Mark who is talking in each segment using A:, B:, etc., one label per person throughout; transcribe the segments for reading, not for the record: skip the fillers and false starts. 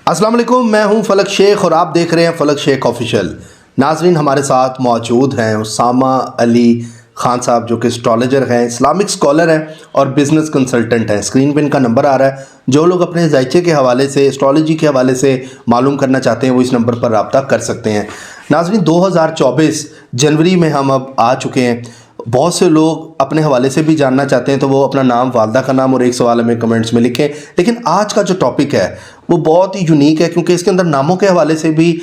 A: السلام علیکم، میں ہوں فلک شیخ اور آپ دیکھ رہے ہیں فلک شیخ آفیشیل۔ ناظرین، ہمارے ساتھ موجود ہیں اسامہ علی خان صاحب، جو کہ اسٹرالوجر ہیں، اسلامک اسکالر ہیں اور بزنس کنسلٹنٹ ہیں۔ اسکرین پہ ان کا نمبر آ رہا ہے، جو لوگ اپنے ذائچے کے حوالے سے، اسٹرالوجی کے حوالے سے معلوم کرنا چاہتے ہیں وہ اس نمبر پر رابطہ کر سکتے ہیں۔ ناظرین، 2024 جنوری میں ہم اب آ چکے ہیں۔ بہت سے لوگ اپنے حوالے سے بھی جاننا چاہتے ہیں، تو وہ اپنا نام، والدہ کا نام اور ایک سوال ہمیں کمنٹس میں لکھیں۔ لیکن آج کا جو ٹاپک ہے وہ بہت ہی یونیک ہے، کیونکہ اس کے اندر ناموں کے حوالے سے بھی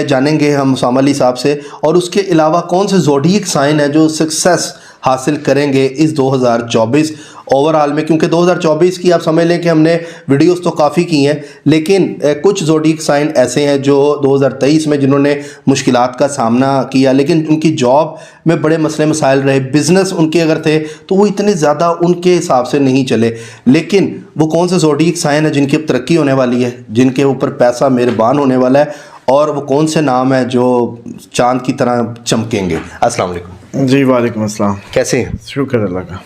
A: جانیں گے ہم اسامہ علی صاحب سے، اور اس کے علاوہ کون سے زوڈیک سائن ہیں جو سکسیس حاصل کریں گے اس 2024 اوورال میں۔ کیونکہ 2024 کی آپ سمجھ لیں کہ ہم نے ویڈیوز تو کافی کی ہیں، لیکن کچھ زوڈیک سائن ایسے ہیں جو 2023 میں جنہوں نے مشکلات کا سامنا کیا، لیکن ان کی جاب میں بڑے مسئلے مسائل رہے، بزنس ان کے اگر تھے تو وہ اتنے زیادہ ان کے حساب سے نہیں چلے۔ لیکن وہ کون سے زوڈیک سائن ہیں جن کی اب ترقی ہونے والی ہے، جن کے اوپر پیسہ مہربان ہونے والا ہے، اور وہ کون سے نام ہیں جو چاند کی طرح چمکیں گے؟ السلام علیکم۔
B: جی وعلیکم السلام،
A: کیسے ہیں؟
B: شکر اللہ کا۔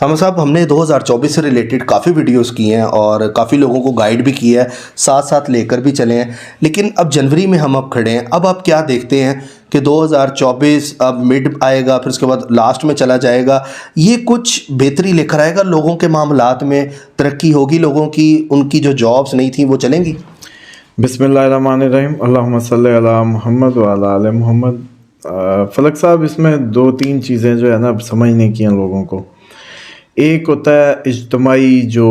A: سامہ صاحب، ہم نے 2024 سے ریلیٹڈ کافی ویڈیوز کی ہیں اور کافی لوگوں کو گائیڈ بھی کیا ہے، ساتھ ساتھ لے کر بھی چلے ہیں، لیکن اب جنوری میں ہم اب کھڑے ہیں۔ اب آپ کیا دیکھتے ہیں کہ 2024 اب مڈ آئے گا، پھر اس کے بعد لاسٹ میں چلا جائے گا، یہ کچھ بہتری لے کر آئے گا؟ لوگوں کے معاملات میں ترقی ہوگی، لوگوں کی ان کی جو جابس نہیں تھیں وہ چلیں گی؟
B: بسم اللہ الرحمن الرحیم، اللہم صلی علی محمد وعلی آل محمد۔ فلک صاحب، اس میں دو تین چیزیں جو ہے نا سمجھنے کی ہیں لوگوں کو۔ ایک ہوتا ہے اجتماعی، جو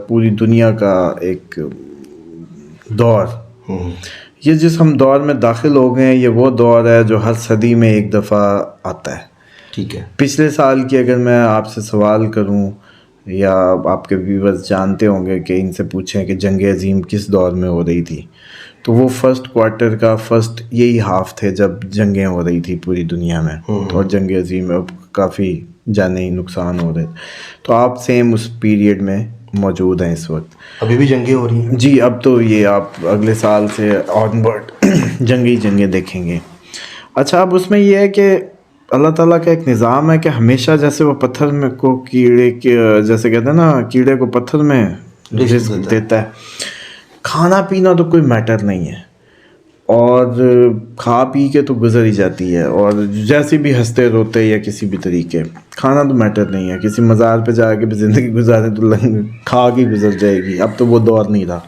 B: پوری دنیا کا ایک دور، یہ جس ہم دور میں داخل ہو گئے ہیں، یہ وہ دور ہے جو ہر صدی میں ایک دفعہ آتا ہے۔
A: ٹھیک ہے۔
B: پچھلے سال کی اگر میں آپ سے سوال کروں، یا آپ کے ویورز جانتے ہوں گے کہ ان سے پوچھیں کہ جنگ عظیم کس دور میں ہو رہی تھی، تو وہ فرسٹ کوارٹر کا فرسٹ یہی ہاف تھے جب جنگیں ہو رہی تھی پوری دنیا میں، اور جنگ عظیم میں کافی جانی نقصان ہو رہے تھے۔ تو آپ سیم اس پیریڈ میں موجود ہیں اس وقت۔
A: ابھی بھی جنگیں ہو رہی ہیں؟
B: جی، اب تو یہ آپ اگلے سال سے آن ورڈ جنگیں دیکھیں گے۔ اچھا، اب اس میں یہ ہے کہ اللہ تعالیٰ کا ایک نظام ہے کہ ہمیشہ جیسے وہ پتھر میں کو کیڑے کے، جیسے کہتے ہیں نا، کیڑے کو پتھر میں رزق دیتا ہے، کھانا پینا تو کوئی میٹر نہیں ہے، اور کھا پی کے تو گزر ہی جاتی ہے، اور جیسے بھی ہنستے روتے یا کسی بھی طریقے، کھانا تو میٹر نہیں ہے۔ کسی مزار پہ جا کے بھی زندگی گزاریں تو کھا کے گزر جائے گی۔ اب تو وہ دور نہیں رہا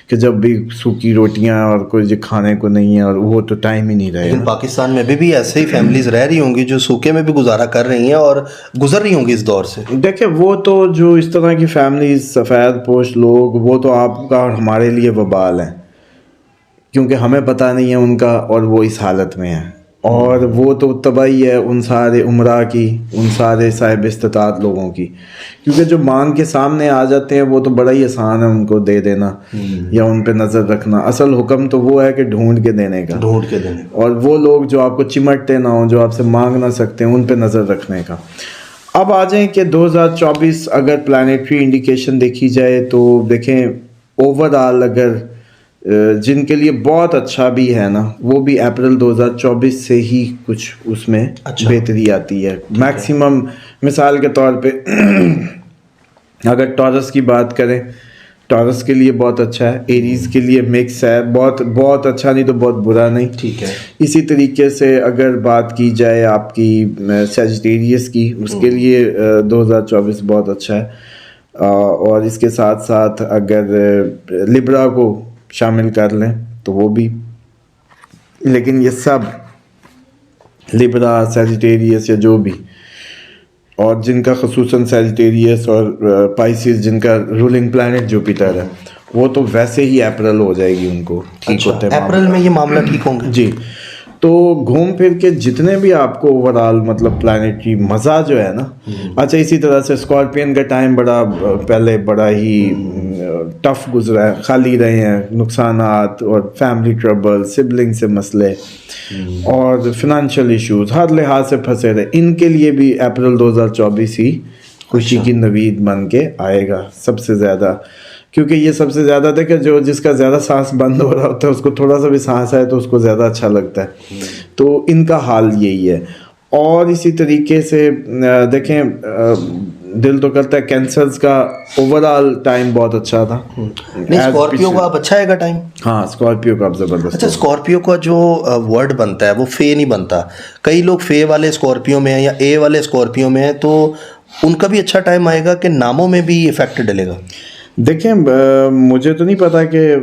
B: کہ جب بھی سوکھی روٹیاں اور کوئی کھانے کو نہیں ہے، اور وہ تو ٹائم ہی نہیں رہے۔
A: لیکن پاکستان میں بھی ایسے ہی فیملیز رہ رہی ہوں گی جو سوکھے میں بھی گزارا کر رہی ہیں اور گزر رہی ہوں گی اس دور سے۔
B: دیکھیں، وہ تو جو اس طرح کی فیملیز، سفید پوش لوگ، وہ تو آپ کا اور ہمارے لیے وبال ہیں، کیونکہ ہمیں پتہ نہیں ہے ان کا، اور وہ اس حالت میں ہیں، اور وہ تو تباہی ہے ان سارے عمرہ کی، ان سارے صاحب استطاعت لوگوں کی، کیونکہ جو مانگ کے سامنے آ جاتے ہیں وہ تو بڑا ہی آسان ہے ان کو دے دینا یا ان پہ نظر رکھنا۔ اصل حکم تو وہ ہے کہ ڈھونڈ کے دینے کا، اور وہ لوگ جو آپ کو چمٹتے نہ ہوں، جو آپ سے مانگ نہ سکتے ہیں، ان پہ نظر رکھنے کا۔ اب آ جائیں کہ 2024 اگر پلانیٹری انڈیکیشن دیکھی جائے تو دیکھیں، اوور آل اگر جن کے لیے بہت اچھا بھی ہے نا، وہ بھی اپریل 2024 سے ہی کچھ اس میں بہتری آتی ہے میکسیمم۔ مثال کے طور پہ اگر ٹورس کی بات کریں، ٹورس کے لیے بہت اچھا ہے، ایریز کے لیے مکس ہے، بہت اچھا نہیں تو بہت برا نہیں۔
A: ٹھیک ہے۔
B: اسی طریقے سے اگر بات کی جائے آپ کی سیجیٹیریس کی، اس کے لیے 2024 بہت اچھا ہے، اور اس کے ساتھ ساتھ اگر لبرا کو شامل کر لیں تو وہ بھی، لیکن یہ سب لبرا، سیجیٹیریس یا جو بھی، اور جن کا خصوصاً سیجیٹیریس اور پائسیس جن کا رولنگ پلانٹ جوپیٹر ہے، وہ تو ویسے ہی اپریل ہو جائے گی ان کو ٹھیک ہوتے ہیں،
A: اپریل میں یہ معاملہ ٹھیک ہوں گے۔
B: جی، تو گھوم پھر کے جتنے بھی آپ کو اوورآل مطلب پلانیٹری مزہ جو ہے نا۔ اچھا، اسی طرح سے اسکارپین کا ٹائم پہلے بڑا ہی ٹف گزرا ہے، خالی رہے ہیں نقصانات اور فیملی ٹربل، سبلنگ سے مسئلے اور فنانشل ایشوز، ہر لحاظ سے پھنسے رہے۔ ان کے لیے بھی اپریل 2024 ہی خوشی کی نوید بن کے آئے گا سب سے زیادہ، کیونکہ یہ سب سے زیادہ تھا کہ جس کا زیادہ سانس بند ہو رہا ہوتا ہے، اس کو تھوڑا سا بھی سانس آئے تو اس کو زیادہ اچھا لگتا ہے۔ تو ان کا حال یہی ہے۔ اور اسی طریقے سے دیکھیں، دل تو کرتا ہے کینسرز کا اوور آل ٹائم بہت اچھا تھا.
A: نہیں اسکارپیو کا اب اچھا آئے گا ٹائم.
B: ہاں اسکارپیو کا اب زبردست.
A: اچھا اسکارپیو کا جو ورڈ بنتا ہے وہ فے نہیں بنتا, کئی لوگ فے والے اسکارپیو میں ہیں یا اے والے اسکارپیو میں ہیں, تو ان کا بھی اچھا ٹائم آئے گا کہ ناموں میں بھی افیکٹ ڈلے گا؟
B: دیکھیں مجھے تو نہیں پتا کہ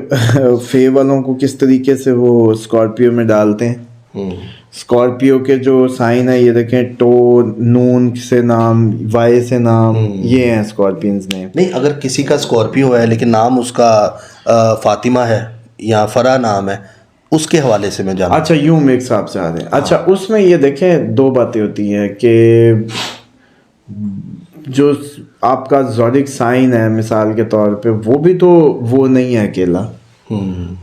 B: فے والوں کو کس طریقے سے وہ اسکارپیو میں ڈالتے ہیں. اسکارپیو کے جو سائن ہے یہ دیکھیں, ٹو نون سے نام, وائی سے نام, یہ ہیں اسکارپینز نیم.
A: نہیں اگر کسی کا اسکارپیو ہے لیکن نام اس کا فاطمہ ہے یا فرا نام ہے, اس کے حوالے سے میں جانتا.
B: اچھا یوں میک صاحب سے آ رہے ہیں. اچھا اس میں یہ دیکھیں دو باتیں ہوتی ہیں کہ جو آپ کا زوڈک سائن ہے مثال کے طور پہ, وہ بھی تو وہ نہیں ہے اکیلا.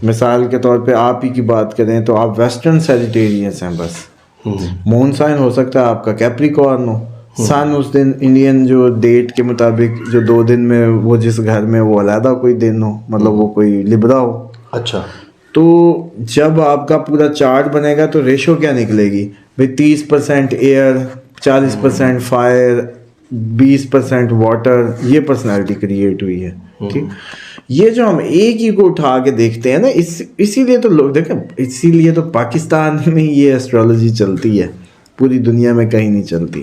B: مثال کے طور پہ آپ ہی کی بات کریں تو آپ ویسٹرن سیجیٹیرینس ہیں بس. مون سائن ہو سکتا ہے آپ کا کیپریکارن ہو, سن اس دن انڈین جو ڈیٹ کے مطابق جو 2 دن میں وہ جس گھر میں وہ علیحدہ کوئی دن ہو, مطلب وہ کوئی لبرا ہو.
A: اچھا
B: تو جب آپ کا پورا چارٹ بنے گا تو ریشو کیا نکلے گی بھائی, 30% ایئر, 40% فائر, 20% واٹر, یہ پرسنالٹی کریٹ ہوئی ہے. ٹھیک, یہ جو ہم ایک ہی کو اٹھا کے دیکھتے ہیں نا, اسی لیے تو لوگ دیکھیں, اسی لیے تو پاکستان میں یہ ایسٹرالوجی چلتی ہے, پوری دنیا میں کہیں نہیں چلتی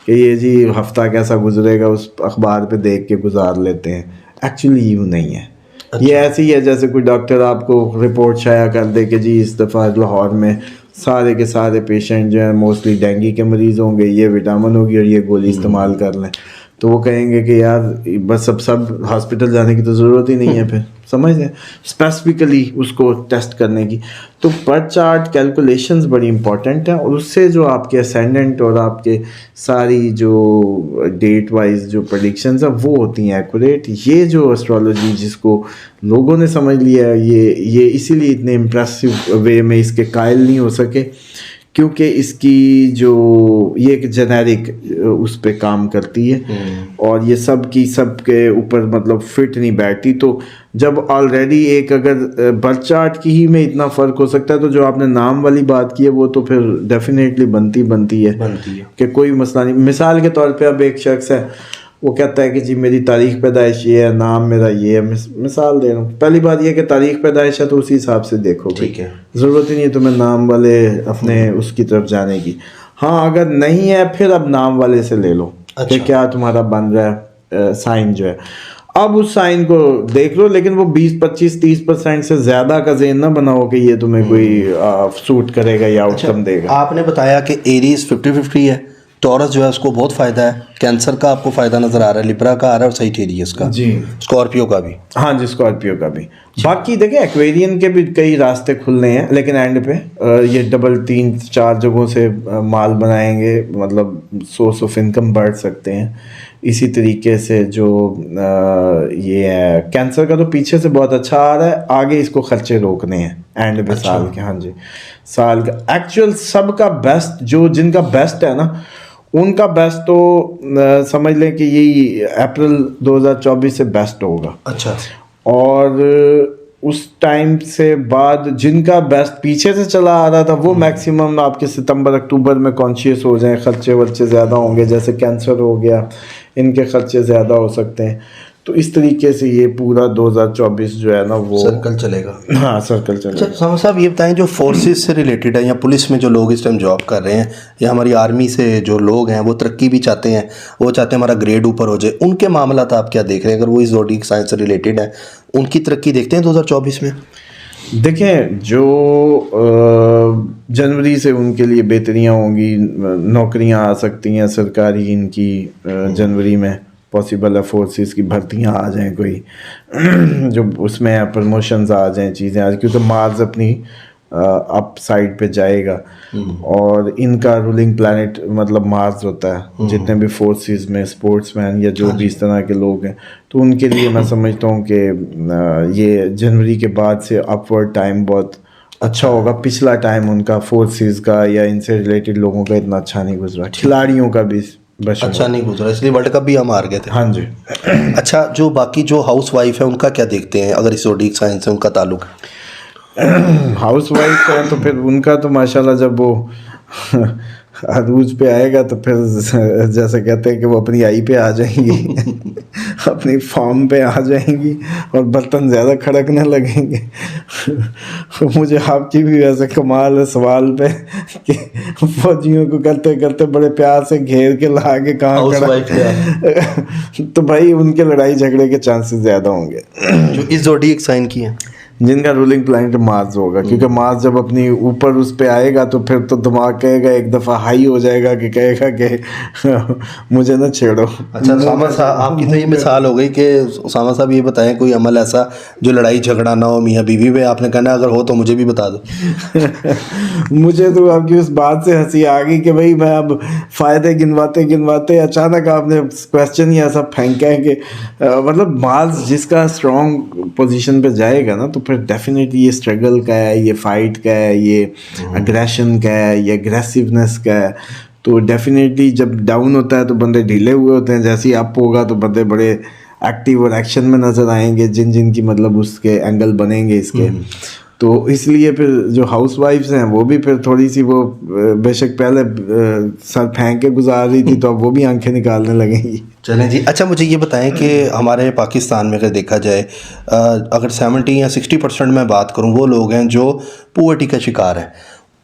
B: کہ یہ جی ہفتہ کیسا گزرے گا اس اخبار پہ دیکھ کے گزار لیتے ہیں. ایکچولی یوں نہیں ہے. یہ ایسے ہی ہے جیسے کوئی ڈاکٹر آپ کو رپورٹ شائع کر دے کہ جی اس دفعہ لاہور میں سارے کے سارے پیشنٹ جو ہیں موسٹلی ڈینگی کے مریض ہوں گے, یہ وٹامن ہوگی اور یہ گولی استعمال کر لیں, تو وہ کہیں گے کہ یار بس اب سب ہاسپٹل جانے کی تو ضرورت ہی نہیں ہے. پھر سمجھ لیں اسپیسیفکلی اس کو ٹیسٹ کرنے کی. تو پر چارٹ کیلکولیشنز بڑی امپورٹنٹ ہیں, اور اس سے جو آپ کے اسینڈنٹ اور آپ کے ساری جو ڈیٹ وائز جو پریڈکشنز ہیں وہ ہوتی ہیں ایکوریٹ. یہ جو ایسٹرالوجی جس کو لوگوں نے سمجھ لیا ہے, یہ اسی لیے اتنے امپریسو وے میں اس کے قائل نہیں ہو سکے کیونکہ اس کی جو یہ ایک جنیرک اس پہ کام کرتی ہے, اور یہ سب کے اوپر مطلب فٹ نہیں بیٹھتی. تو جب آلریڈی ایک اگر برتھ چارٹ کی ہی میں اتنا فرق ہو سکتا ہے, تو جو آپ نے نام والی بات کی ہے وہ تو پھر ڈیفینیٹلی بنتی ہے کہ کوئی مسئلہ نہیں. مثال کے طور پہ اب ایک شخص ہے, وہ کہتا ہے کہ جی میری تاریخ پیدائش یہ ہے, نام میرا یہ ہے, مثال دے رہا ہوں. پہلی بات یہ کہ تاریخ پیدائش ہے تو اسی حساب سے دیکھو,
A: ٹھیک ہے,
B: ضرورت ہی نہیں ہے تمہیں نام والے اپنے اس کی طرف جانے کی. ہاں اگر نہیں ہے پھر اب نام والے سے لے لو کہ کیا تمہارا بن رہا ہے سائن جو ہے. اب اس سائن کو دیکھ لو, لیکن وہ 20-25-30% سے زیادہ کا ذہن نہ بناؤ کہ یہ تمہیں کوئی سوٹ کرے گا یا آؤٹ کم دے گا.
A: آپ نے بتایا کہ ایریز 50-50 ہے, ٹورس جو ہے اس کو بہت فائدہ ہے, کینسر کا آپ کو فائدہ نظر آ رہا ہے, لبرا کا آ رہا ہے, اور سیجیٹیریس کا,
B: جی
A: اسکارپیو کا بھی.
B: ہاں جی اسکارپیو کا بھی. باقی دیکھیں ایکویرین کے بھی کئی راستے کھلنے ہیں, لیکن اینڈ پہ یہ ڈبل 3-4 جگہوں سے مال بنائیں گے, مطلب سورس آف انکم بڑھ سکتے ہیں. اسی طریقے سے جو یہ ہے کینسر کا تو پیچھے سے بہت اچھا آ رہا ہے, آگے اس کو خرچے روکنے ہیں اینڈ پہ سال کے. ہاں جی سال کا ایکچوئل سب کا بیسٹ جو جن کا بیسٹ ہے نا, ان کا بیسٹ تو سمجھ لیں کہ یہی اپریل 2024 سے بیسٹ ہوگا.
A: اچھا,
B: اور اس ٹائم سے بعد جن کا بیسٹ پیچھے سے چلا آ رہا تھا وہ میکسیمم آپ کے ستمبر اکتوبر میں کانشیس ہو جائیں, خرچے ورچے زیادہ ہوں گے, جیسے کینسر ہو گیا ان کے خرچے زیادہ ہو سکتے ہیں. تو اس طریقے سے یہ پورا 2024 جو ہے نا وہ
A: سرکل چلے گا.
B: ہاں سرکل چلے گا.
A: اچھا صاحب یہ بتائیں, جو فورسز سے ریلیٹڈ ہے یا پولیس میں جو لوگ اس ٹائم جاب کر رہے ہیں, یا ہماری آرمی سے جو لوگ ہیں وہ ترقی بھی چاہتے ہیں, وہ چاہتے ہیں ہمارا گریڈ اوپر ہو جائے, ان کے معاملات آپ کیا دیکھ رہے ہیں؟ اگر وہ اس زوڈیک سائنس سے ریلیٹڈ ہیں, ان کی ترقی دیکھتے ہیں 2024 میں؟
B: دیکھیں جو جنوری سے ان کے لیے بہتریاں ہوں گی, نوکریاں آ سکتی ہیں سرکاری ان کی, جنوری میں پاسبل ہے فورسز کی بھرتیاں آ جائیں, کوئی جو اس میں پروموشنز آ جائیں, چیزیں آ جائیں, کیونکہ مارس اپنی اپ سائڈ پہ جائے گا, اور ان کا رولنگ پلانٹ مطلب مارس ہوتا ہے. جتنے بھی فورسز میں اسپورٹس مین یا جو بھی اس طرح کے لوگ ہیں, تو ان کے لیے میں سمجھتا ہوں کہ یہ جنوری کے بعد سے اپورڈ ٹائم بہت اچھا ہوگا. پچھلا ٹائم ان کا فورسز کا یا ان سے ریلیٹڈ لوگوں کا اتنا اچھا نہیں گزرا, کھلاڑیوں کا بھی
A: اچھا نہیں گزرا, اس لیے ورلڈ کپ بھی ہم ہار گئے تھے.
B: ہاں جی.
A: اچھا جو باقی جو ہاؤس وائف ہے ان کا کیا دیکھتے ہیں, اگر اس زوڈیک سائنس سے ان کا تعلق
B: ہاؤس وائف ہے تو پھر ان کا تو ماشاءاللہ جب وہ عروج پہ آئے گا تو پھر جیسے کہتے ہیں کہ وہ اپنی آئی پہ آ جائیں گی اپنی فارم پہ آ جائیں گی اور برتن زیادہ کھڑکنے لگیں گے. مجھے آپ کی بھی ویسے کمال ہے سوال پہ کہ فوجیوں کو کرتے کرتے بڑے پیار سے گھیر کے لا کے کہاں کھڑا, تو بھائی ان کے لڑائی جھگڑے کے چانسز زیادہ ہوں گے.
A: جو اس زوڈیک سائن کی ہے
B: جن کا رولنگ پلانٹ مارس ہوگا, کیونکہ مارس جب اپنی اوپر اس پہ آئے گا تو پھر تو دماغ کہے گا ایک دفعہ ہائی ہو جائے گا کہ کہے گا کہ مجھے نہ چھیڑو.
A: اچھا اسامہ صاحب, آپ کی تو یہ مثال ہو گئی کہ اسامہ صاحب یہ بتائیں کوئی عمل ایسا جو لڑائی جھگڑا نہ ہو میاں بیوی پہ, آپ نے کہنا اگر ہو تو مجھے بھی بتا دو.
B: مجھے تو آپ کی اس بات سے ہنسی آ گئی کہ بھائی میں اب فائدے گنواتے اچانک آپ نے کویسچن ہی ایسا پھینکا ہے کہ مطلب مارس جس کا اسٹرانگ پوزیشن پہ جائے گا نا تو پھر ڈیفینیٹلی یہ اسٹرگل کا ہے, یہ فائٹ کا ہے, یہ اگریشن کا ہے, یہ اگریسونیس کا ہے. تو ڈیفینیٹلی جب ڈاؤن ہوتا ہے تو بندے ڈھیلے ہوئے ہوتے ہیں, جیسے ہی اپ ہوگا تو بندے بڑے ایکٹیو اور ایکشن میں نظر آئیں گے, جن کی مطلب اس کے اینگل بنیں گے اس کے. تو اس لیے پھر جو ہاؤس وائفس ہیں وہ بھی پھر تھوڑی سی وہ بے شک پہلے سر پھینک کے گزار رہی تھی تو اب وہ بھی آنکھیں نکالنے لگیں گی.
A: چلیں جی. اچھا مجھے یہ بتائیں کہ ہمارے پاکستان میں اگر دیکھا جائے اگر 70 یا 60% میں بات کروں وہ لوگ ہیں جو پورٹی کا شکار ہیں,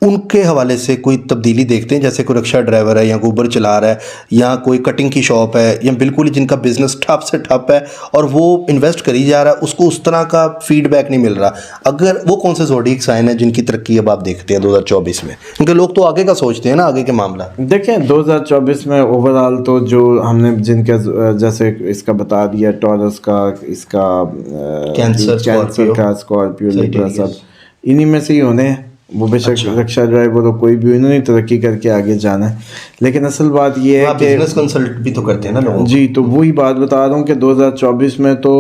A: ان کے حوالے سے کوئی تبدیلی دیکھتے ہیں؟ جیسے کوئی رکشہ ڈرائیور ہے یا کوئی اوبر چلا رہا ہے یا کوئی کٹنگ کی شاپ ہے یا بالکل جن کا بزنس ٹھپ سے ٹھپ ہے اور وہ انویسٹ کری جا رہا ہے, اس کو اس طرح کا فیڈ بیک نہیں مل رہا, اگر وہ کون سے زوڈیک سائن ہیں جن کی ترقی اب آپ دیکھتے ہیں 2024 میں؟ کیونکہ لوگ تو آگے کا سوچتے ہیں نا, آگے کے معاملہ.
B: دیکھیں 2024 میں اوور آل تو جو ہم نے جن کا جیسے اس کا بتا دیا ٹورس کا, اس کا کینسر کا, اسکارپیو, لیبرا, سب انہی میں سے ہی ہونے ہیں. وہ بے شک رکشہ ڈرائیور ہو کوئی بھی, انہوں نے ترقی کر کے آگے جانا ہے. لیکن اصل بات یہ ہے کہ
A: بزنس کنسلٹ بھی تو کرتے ہیں نا لوگ.
B: جی, تو وہی بات بتا رہا ہوں کہ 2024 میں تو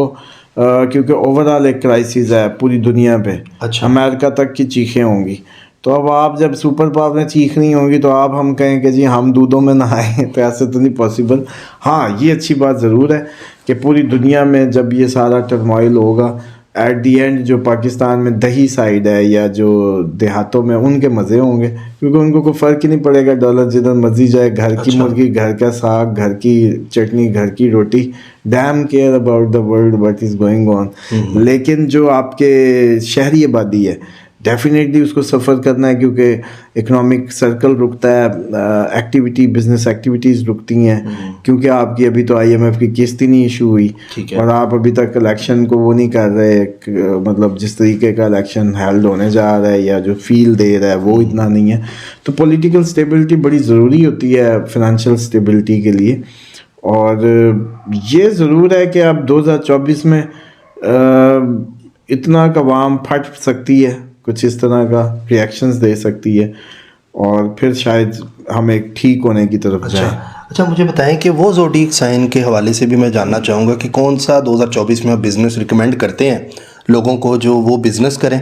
B: کیونکہ اوور آل ایک کرائسس ہے پوری دنیا پہ, امریکہ تک کی چیخیں ہوں گی. تو اب آپ جب سپر پاور میں چیخنی ہوں گی تو آپ ہم کہیں کہ جی ہم دودھوں میں نہائیں, تو ایسے تو نہیں پاسبل. ہاں یہ اچھی بات ضرور ہے کہ پوری دنیا میں جب یہ سارا ٹرموائل ہوگا ایٹ دی اینڈ جو پاکستان میں دیہی سائڈ ہے یا جو دیہاتوں میں ان کے مزے ہوں گے, کیونکہ ان کو کوئی فرق ہی نہیں پڑے گا. ڈالر جدھر مرضی جائے, گھر کی مرغی, گھر کا ساگ, گھر کی چٹنی, گھر کی روٹی, damn care about the world what is going on. لیکن جو آپ کے شہری آبادی ہے ڈیفینیٹلی اس کو سفر کرنا ہے, کیونکہ اکنامک سرکل رکتا ہے, ایکٹیویٹی بزنس ایکٹیویٹیز رکتی ہیں, کیونکہ آپ کی ابھی تو IMF کی قسط ہی نہیں ایشو ہوئی اور آپ ابھی تک الیکشن کو وہ نہیں کر رہے, مطلب جس طریقے کا الیکشن ہیلڈ ہونے جا رہا ہے یا جو فیل دے رہا ہے وہ اتنا نہیں ہے. تو پولیٹیکل اسٹیبلٹی بڑی ضروری ہوتی ہے فائنینشیل اسٹیبلٹی کے لیے. اور یہ ضرور ہے کہ اب 2024 میں اتنا کا عوام پھٹ سکتی ہے, کچھ اس طرح کا ریئیکشنز دے سکتی ہے اور پھر شاید ہم ایک ٹھیک ہونے کی طرف جائیں.
A: اچھا مجھے بتائیں کہ وہ زوڈیک سائن کے حوالے سے بھی میں جاننا چاہوں گا کہ کون سا 2024 میں آپ بزنس ریکمینڈ کرتے ہیں لوگوں کو جو وہ بزنس کریں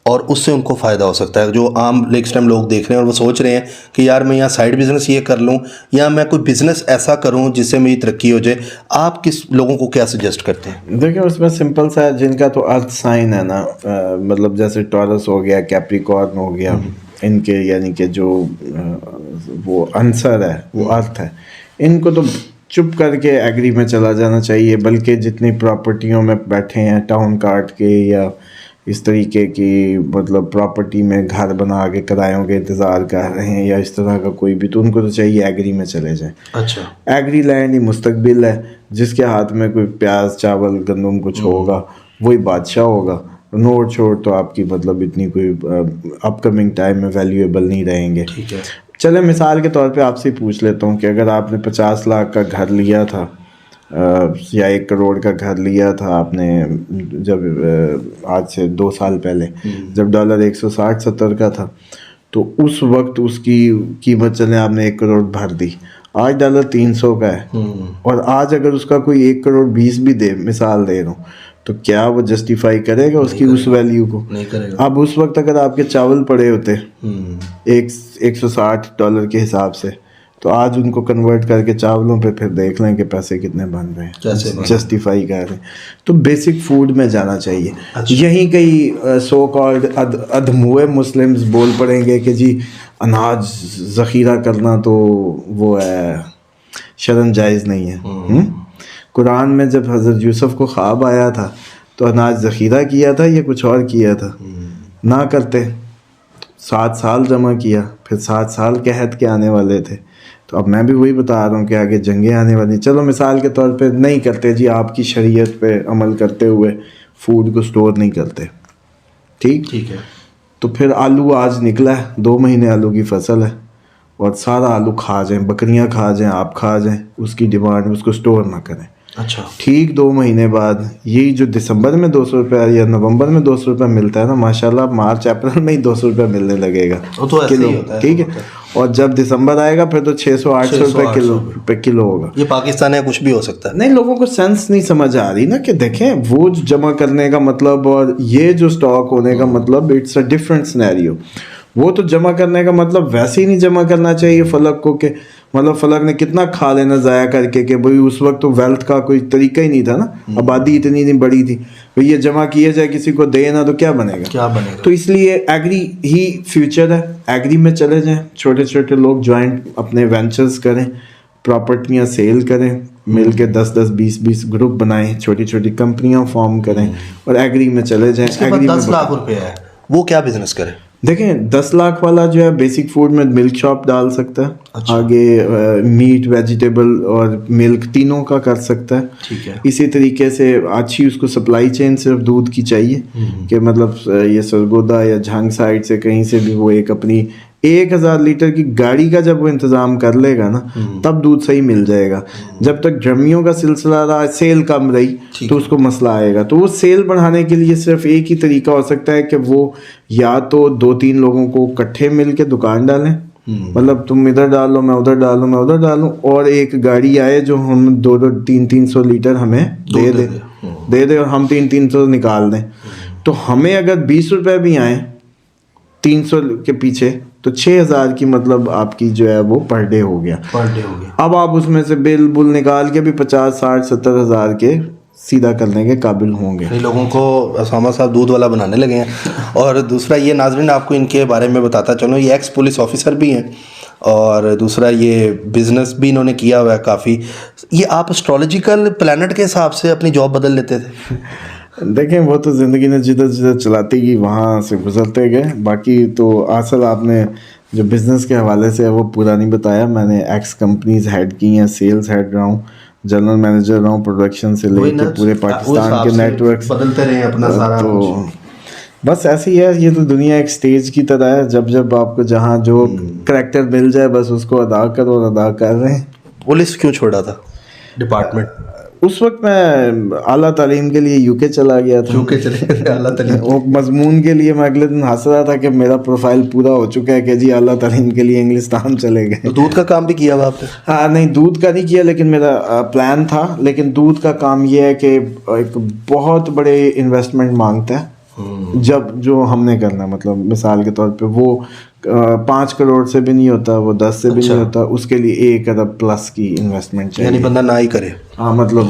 A: اور اس سے ان کو فائدہ ہو سکتا ہے, جو عام نیکسٹ ٹائم لوگ دیکھ رہے ہیں اور وہ سوچ رہے ہیں کہ یار میں یہاں سائڈ بزنس یہ کر لوں یا میں کوئی بزنس ایسا کروں جس سے میری ترقی ہو جائے, آپ کس لوگوں کو کیا سجیسٹ کرتے ہیں؟
B: دیکھیں اس میں سمپل سا ہے, جن کا تو ارتھ سائن ہے نا, مطلب جیسے ٹورس ہو گیا, کیپریکارن ہو گیا, ان کے یعنی کہ جو وہ عنصر ہے وہ ارتھ ہے, ان کو تو چپ کر کے ایگری میں چلا جانا چاہیے. بلکہ جتنی پراپرٹیوں میں بیٹھے ہیں ٹاؤن کاٹ کے یا اس طریقے کی مطلب پراپرٹی میں گھر بنا کے کرایوں کے انتظار کر رہے ہیں یا اس طرح کا کوئی بھی, تو ان کو تو چاہیے ایگری میں چلے جائیں.
A: اچھا
B: ایگری لینڈ ہی مستقبل ہے, جس کے ہاتھ میں کوئی پیاز, چاول, گندم کچھ ہوگا وہی بادشاہ ہوگا. نوٹ چھوڑ تو آپ کی مطلب اتنی کوئی اپ کمنگ ٹائم میں ویلیویبل نہیں رہیں گے. چلے مثال کے طور پہ آپ سے پوچھ لیتا ہوں کہ اگر آپ نے 50 لاکھ کا گھر لیا تھا یا 1 کروڑ کا گھر لیا تھا آپ نے جب آج سے 2 سال پہلے, جب ڈالر 160-170 کا تھا, تو اس وقت اس کی قیمت چلے آپ نے 1 کروڑ بھر دی. آج ڈالر 300 کا ہے اور آج اگر اس کا کوئی 1 کروڑ 20 بھی دے, مثال دے رہا ہوں, تو کیا وہ جسٹیفائی کرے گا اس کی اس ویلیو کو؟
A: نہیں کرے گا.
B: اب اس وقت اگر آپ کے چاول پڑے ہوتے $160 کے حساب سے, تو آج ان کو کنورٹ کر کے چاولوں پہ پھر دیکھ لیں کہ پیسے کتنے بن رہے ہیں, جسٹیفائی کر رہے ہیں. تو بیسک فوڈ میں جانا چاہیے. یہیں کئی سو کالڈ ادھموئے مسلمز بول پڑیں گے کہ جی اناج ذخیرہ کرنا تو وہ ہے شرن جائز نہیں ہے. قرآن میں جب حضرت یوسف کو خواب آیا تھا تو اناج ذخیرہ کیا تھا یا کچھ اور کیا تھا؟ نہ کرتے. 7 سال جمع کیا, پھر 7 سال قحط کے آنے والے تھے. تو اب میں بھی وہی بتا رہا ہوں کہ آگے جنگیں آنے والی. چلو مثال کے طور پہ نہیں کرتے جی, آپ کی شریعت پہ عمل کرتے ہوئے فوڈ کو سٹور نہیں کرتے, ٹھیک ہے. تو پھر آلو آج نکلا ہے, 2 مہینے آلو کی فصل ہے, اور سارا آلو کھا جائیں, بکریاں کھا جائیں, آپ کھا جائیں, اس کی ڈیمانڈ اس کو سٹور نہ کریں.
A: اچھا
B: ٹھیک 2 مہینے بعد یہی جو دسمبر میں 200 روپیہ یا نومبر میں 200 روپیہ ملتا ہے نا, ماشاءاللہ مارچ اپریل میں ہی 200 روپیہ ملنے لگے گا کلو, ٹھیک ہے. اور جب دسمبر آئے گا پھر تو 600-800 روپے کلو ہوگا.
A: یہ پاکستان ہے, کچھ بھی ہو سکتا ہے.
B: نہیں, لوگوں کو سینس نہیں سمجھ آ رہی نا کہ دیکھیں وہ جمع کرنے کا مطلب اور یہ جو سٹاک ہونے کا مطلب اٹس اے ڈفرینٹ سینیریو. وہ تو جمع کرنے کا مطلب ویسے ہی نہیں جمع کرنا چاہیے فلک کو, کہ مطلب فلک نے کتنا کھا لینا ضائع کر کے, کہ بھائی اس وقت تو ویلتھ کا کوئی طریقہ ہی نہیں تھا نا, آبادی اتنی نہیں بڑی تھی, بھائی یہ جمع کیا جائے کسی کو دے نا تو کیا بنے گا. تو اس لیے ایگری ہی فیوچر ہے, ایگری میں چلے جائیں. چھوٹے چھوٹے لوگ جوائنٹ اپنے وینچرز کریں, پراپرٹیاں سیل کریں, مل کے 10-20 گروپ بنائیں, چھوٹی چھوٹی کمپنیاں فارم کریں اور ایگری میں چلے جائیں.
A: 10 لاکھ روپے ہے, وہ کیا بزنس کرے؟
B: دیکھیں 10 لاکھ والا جو ہے بیسک فوڈ میں ملک شاپ ڈال سکتا ہے, آگے میٹ, ویجیٹیبل اور ملک تینوں کا کر سکتا ہے. اسی طریقے سے اچھی اس کو سپلائی چین صرف دودھ کی چاہیے, کہ مطلب یہ سرگودا یا جھانگ سائڈ سے کہیں سے بھی وہ ایک اپنی 1000 لیٹر کی گاڑی کا جب وہ انتظام کر لے گا نا, تب دودھ صحیح مل جائے گا. جب تک ڈرمیوں کا سلسلہ رہا, سیل کم رہی, تو اس کو مسئلہ آئے گا. تو وہ سیل بڑھانے کے لیے صرف ایک ہی طریقہ ہو سکتا ہے کہ وہ یا تو 2-3 لوگوں کو اکٹھے مل کے دکان ڈالیں, مطلب تم ادھر ڈالو, میں ادھر ڈالوں, میں ادھر ڈالوں, اور ایک گاڑی آئے جو ہم 200-300 لیٹر ہمیں دے دے اور ہم 300 نکال دیں. تو ہمیں اگر 20 روپے بھی آئیں 300 کے پیچھے, تو 6000 کی مطلب آپ کی جو ہے وہ پر ڈے ہو گیا. اب آپ اس میں سے بل نکال کے بھی 50-60-70 ہزار کے سیدھا کرنے کے قابل ہوں گے.
A: لوگوں کو اسامہ صاحب دودھ والا بنانے لگے ہیں. اور دوسرا یہ ناظرین آپ کو ان کے بارے میں بتاتا چلوں, یہ ایکس پولیس آفیسر بھی ہیں, اور دوسرا یہ بزنس بھی انہوں نے کیا ہوا ہے کافی. یہ آپ اسٹرالوجیکل پلانٹ کے حساب سے اپنی جاب بدل لیتے تھے؟
B: دیکھیں وہ تو زندگی نے جدھر جدھر چلاتی گئی وہاں سے گزرتے گئے. باقی تو اصل آپ نے جو بزنس کے حوالے سے ہے وہ پورا نہیں بتایا. میں نے ایکس کمپنیز ہیڈ کی ہیں, سیلز ہیڈ رہا ہوں, جنرل مینیجر رہا ہوں, پروڈکشن سے لے کے پورے پاکستان کے نیٹ ورک
A: بدلتے رہے اپنا سارا.
B: تو بس ایسے ہی ہے, یہ تو دنیا ایک سٹیج کی طرح ہے, جب آپ کو جہاں جو کریکٹر مل جائے بس اس کو ادا کرو اور ادا کر رہے ہیں.
A: پولیس کیوں چھوڑا تھا ڈپارٹمنٹ؟
B: اس وقت میں اعلیٰ تعلیم کے لیے UK چلا گیا تھا.
A: UK چلے گئے اعلیٰ تعلیم
B: وہ مضمون کے لیے. میں اگلے دن ہنس رہا تھا کہ میرا پروفائل پورا ہو چکا ہے کہ جی اعلیٰ تعلیم کے لیے انگلستان چلے گئے.
A: دودھ کا کام بھی کیا ہوا آپ نے؟
B: ہاں نہیں, دودھ کا نہیں کیا, لیکن میرا پلان تھا. لیکن دودھ کا کام یہ ہے کہ ایک بہت بڑے انویسٹمنٹ مانگتا ہے جو ہم نے کرنا. مطلب مثال کے طور پہ وہ 5 کروڑ سے بھی نہیں ہوتا, وہ 10 سے بھی نہیں ہوتا, اس کے لیے 1 ارب پلس کی انویسٹمنٹ چاہیے.
A: یعنی بندہ نہ ہی کرے.
B: ہاں مطلب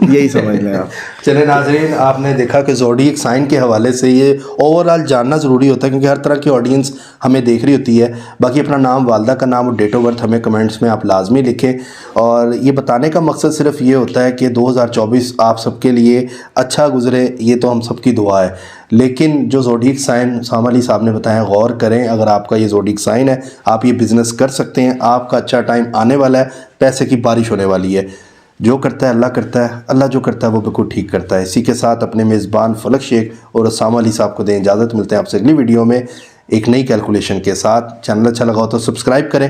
B: یہی سمجھ لیں آپ.
A: چلے ناظرین, آپ نے دیکھا کہ زوڈیک سائن کے حوالے سے یہ اوور آل جاننا ضروری ہوتا ہے, کیونکہ ہر طرح کی آڈینس ہمیں دیکھ رہی ہوتی ہے. باقی اپنا نام, والدہ کا نام اور ڈیٹ آف برتھ ہمیں کمنٹس میں آپ لازمی لکھیں. اور یہ بتانے کا مقصد صرف یہ ہوتا ہے کہ 2024 آپ سب کے لیے اچھا گزرے, یہ تو ہم سب کی دعا ہے. لیکن جو زوڈیک سائن اسامہ علی صاحب نے بتایا, غور کریں. اگر آپ کا یہ زوڈیک سائن ہے, آپ یہ بزنس کر سکتے ہیں. آپ کا اچھا ٹائم آنے والا ہے, پیسے کی بارش ہونے والی ہے. جو کرتا ہے اللہ کرتا ہے, اللہ جو کرتا ہے وہ بالکل ٹھیک کرتا ہے. اسی کے ساتھ اپنے میزبان فلک شیخ اور اسامہ علی صاحب کو دیں اجازت. ملتے ہیں آپ سے اگلی ویڈیو میں ایک نئی کیلکولیشن کے ساتھ. چینل اچھا لگا ہو تو سبسکرائب کریں.